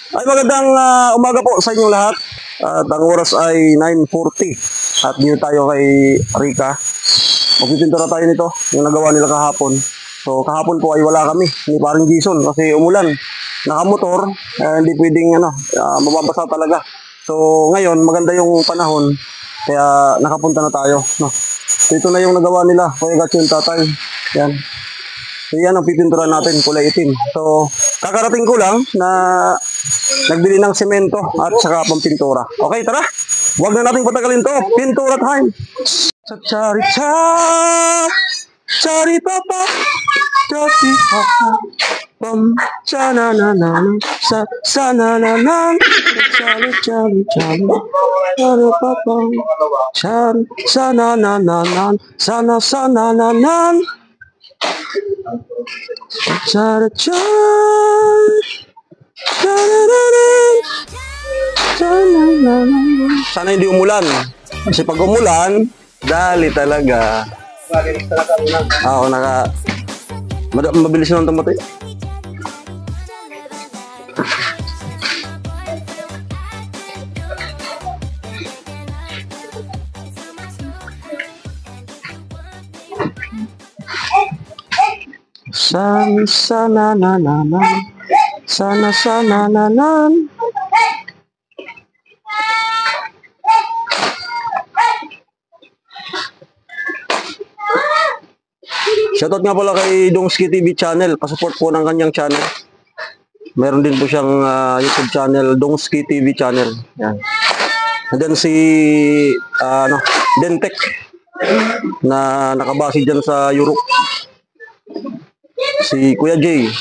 Ay magandang umaga po sa inyong lahat. At ang oras ay 9:40 at dito tayo kay Rica. Magpipintura tayo nito, yung nagawa nila kahapon. So kahapon po ay wala kami, ni paring Jason kasi umulan. Nakamotor, hindi pwedeng mababasa talaga. So ngayon maganda yung panahon, kaya nakapunta na tayo. No? So ito na yung nagawa nila, Kuya Gatch yung tatay. Yan. So yan ang pipintura natin, kulay itim. So kakarating ko lang na nagbili ng semento at saka pampintura. Okay, tara. Huwag na nating patagalin to. Pintura time. Cha-cha-ri-cha. Chari-papa. Chari-papa. Pam. Cha-na-na-na. Sa-na-na-na. Chari-chari-chari. Chari-papa. Chari. Sa-na-na-na-na. Sana-sa-na-na-na. Cha-cha-cha. Sana hindi umulan. Kasi pag umulan, dali talaga. Oo, mabilis naman tumatay. Sana na na na. Sana na na. Shoutout nga pala kay Dongski TV channel. Pasupport po ng kanyang channel. Meron din po siyang YouTube channel, Dongski TV channel. Yan. And then si Dentec na nakabase dyan sa Europe. Si Kuya Jay.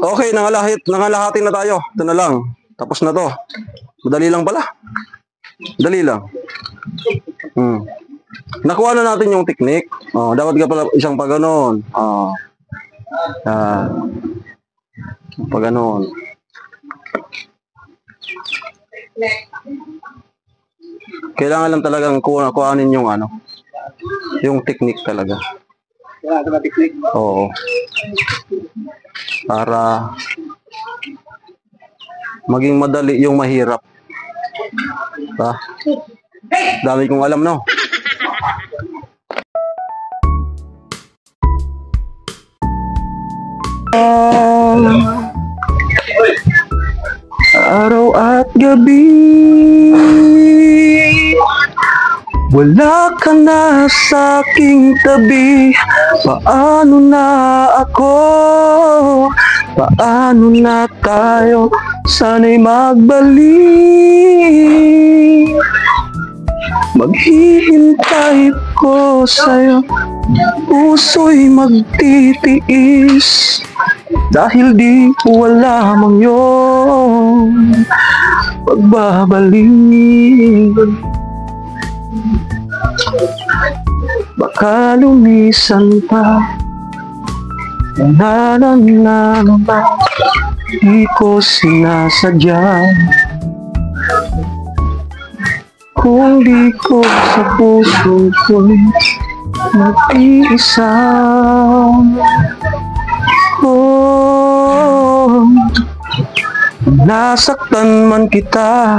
Okay, nangalahati na tayo. Ito na lang. Tapos na to. Madali lang pala. Dali lang. Nakuha na natin yung technique. Dapat ka pala isang pag-ganon. Pag-ganon. Kailangan lang talagang kuhanin yung yung technique talaga. Oo. Para maging madali yung mahirap. Dami kong alam, no? Araw at gabi, wala ka na sa aking tabi. Paano na ako? Paano na tayo? Sana'y magbalik. Maghihintay ko sa'yo. Puso'y magtitiis. Dahil di wala mang yun pagbabalik. Baka lumisan pa. Nananana, di ko sinasadya. Kung di ko sa puso ko'y nag-iisa. Nasaktan man kita,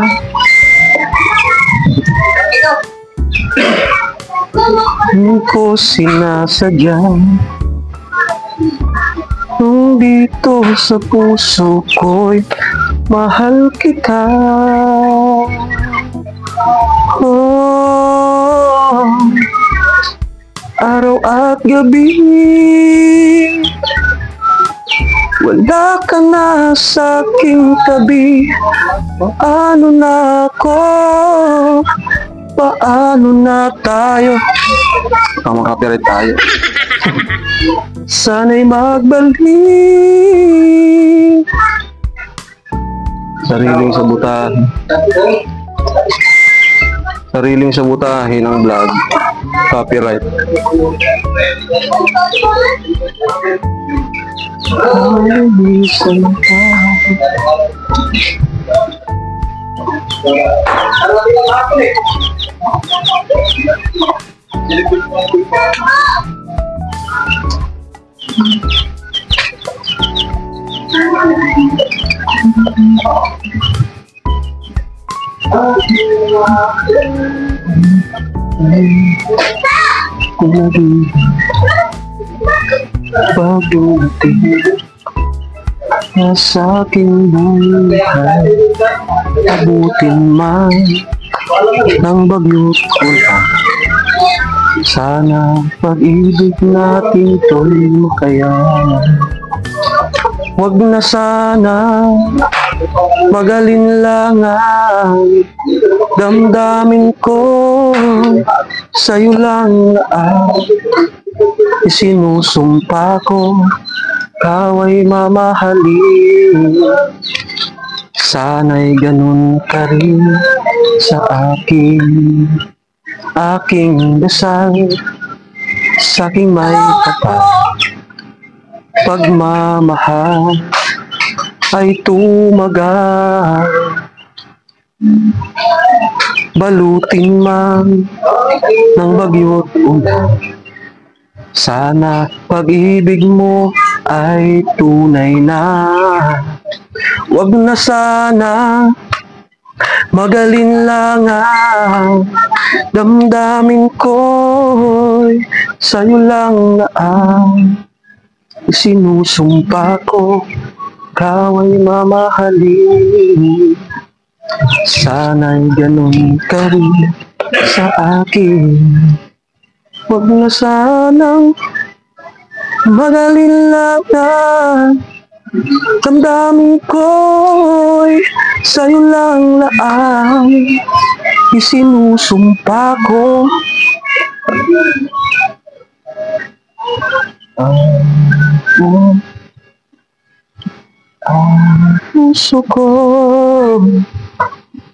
di ko sinasadya. Kung dito sa puso ko'y mahal kita. Araw at gabi, Wala ka na sa aking tabi. Paano na ako? Paano na tayo? Baka makapirate tayo. Sana'y magbalik. Sariling sabutahin. Sariling sabutahin ang vlog. Copyright. Pagdating sa aking buhay, abutin man ng bagyo't ulan. Sana pag-ibig natin to'y makayanan. Huwag na sana magalinlangan. Damdamin ko sa'yo lang ang isinusumpa ko. Ikaw ay mamahalin. Sana'y ganun ka rin sa aking dasal. Sa'king may kapal, pagmamahal ay tumagal. Balutin man ng bagyo't ulan. Sana pag-ibig mo ay tunay na. Huwag na sana magalinlangan. Damdamin ko'y sa'yo lang na ang isinusumpa ko. Ikaw ay mamahalin. Sana'y ganun ka rin sa akin. Huwag na sanang magalinlangan. Damdamin ko'y sa'yo lang na ang isinusumpa ko. Ang puso ko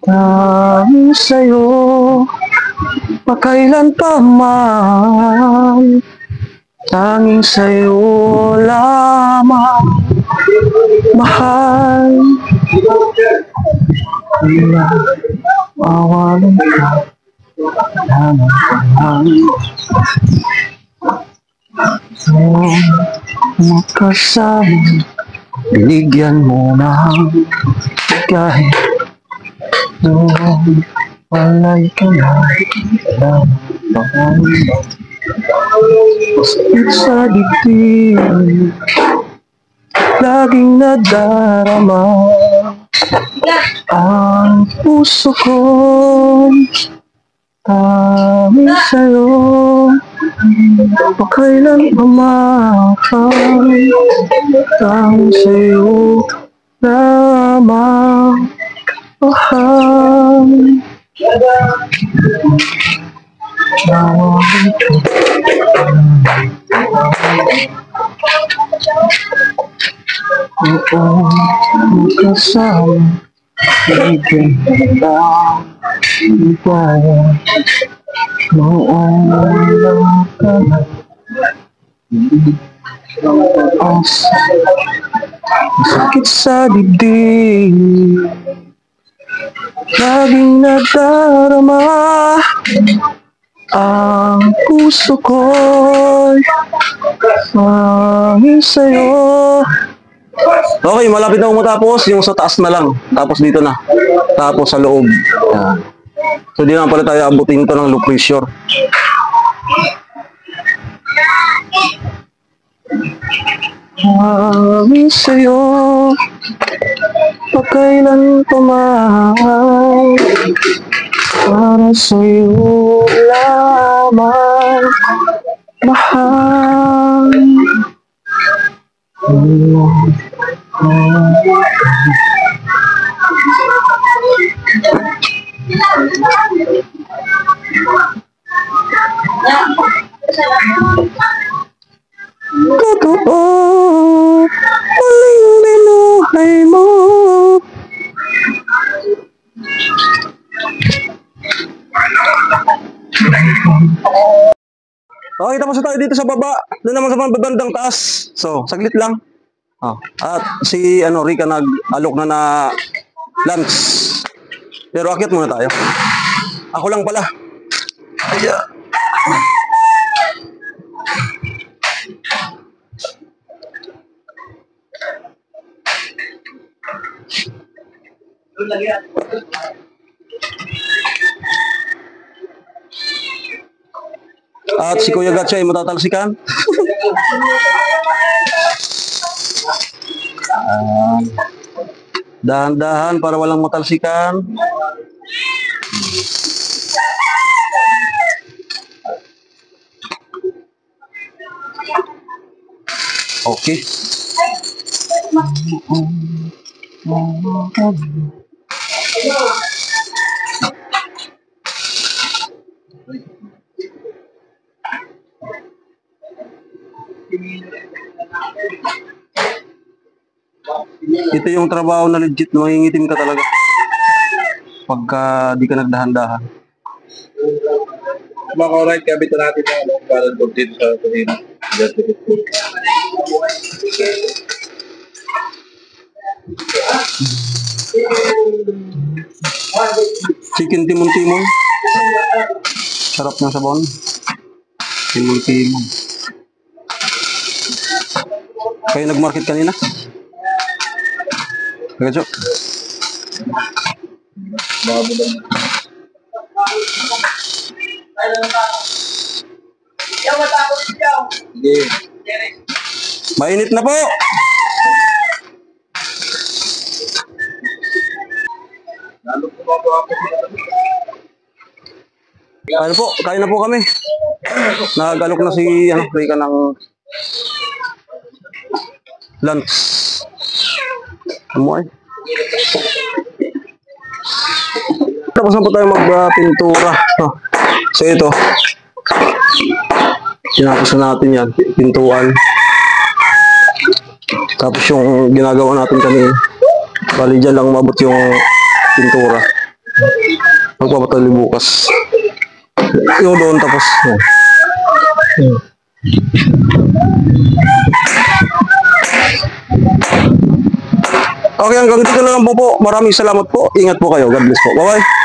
tanging sa'yo, makailan pa man. Tanging sa'yo lamang, mahal. Kaya mawalan ka lamang. So, makasama, binigyan mo ng kahit doon walay ka na lamang. Sakit sa dibdib, laging nadarama. Ang puso ko'y tanging sa'yo, makailan pa mahal. Tanging sa'yo lamang, mahal. Mawalan ka oo, makasama, bigyan lang, di kaya mawala ka na. Ang pag-asa, sakit sa dibdib, laging nadarama. Ang puso ko'y tanging sa'yo. Okay, malapit na matapos. Yung sa taas na lang. Tapos dito na. Tapos sa loob. Yan. So di naman pala tayo abutin ito ng low pressure. Tanging sa'yo, pagkailan tumahal. Para sa'yo lamang, mahal. Totoo, muling binuhay mo. Okay, tapos na tayo dito sa baba. Doon naman sa mga bandang taas. So, saglit lang. Oh. At si Rica nag-alok na lunch. Pero akyat muna tayo. Ako lang pala. Ayan. At si Kuya Gatcho ay matatalsikan. Dahan-dahan para walang matalsikan. Okay. Ito yung trabaho na legit, mangingitim ka talaga pagka di ka nagdahan-dahan. Alright, kabit na natin yung para dito sa kanina. Chicken timon-timon. Sarap ng sabon. Timon-timon. Kayo nag-market kanina? Gajo. Mainit na po. Ano po, kain na po kami. Nag-alok na si Rica ng lunch. Ano ay? Tapos na po tayo magpintura. So ito, tinapos na natin yan, pintuan. Tapos yung ginagawa natin kanina, bali dyan lang mabot yung pintura. Magpapatuloy bukas. Yung doon tapos. Okay, hanggang dito na lang po. Maraming salamat po. Ingat po kayo. God bless po. Bye-bye.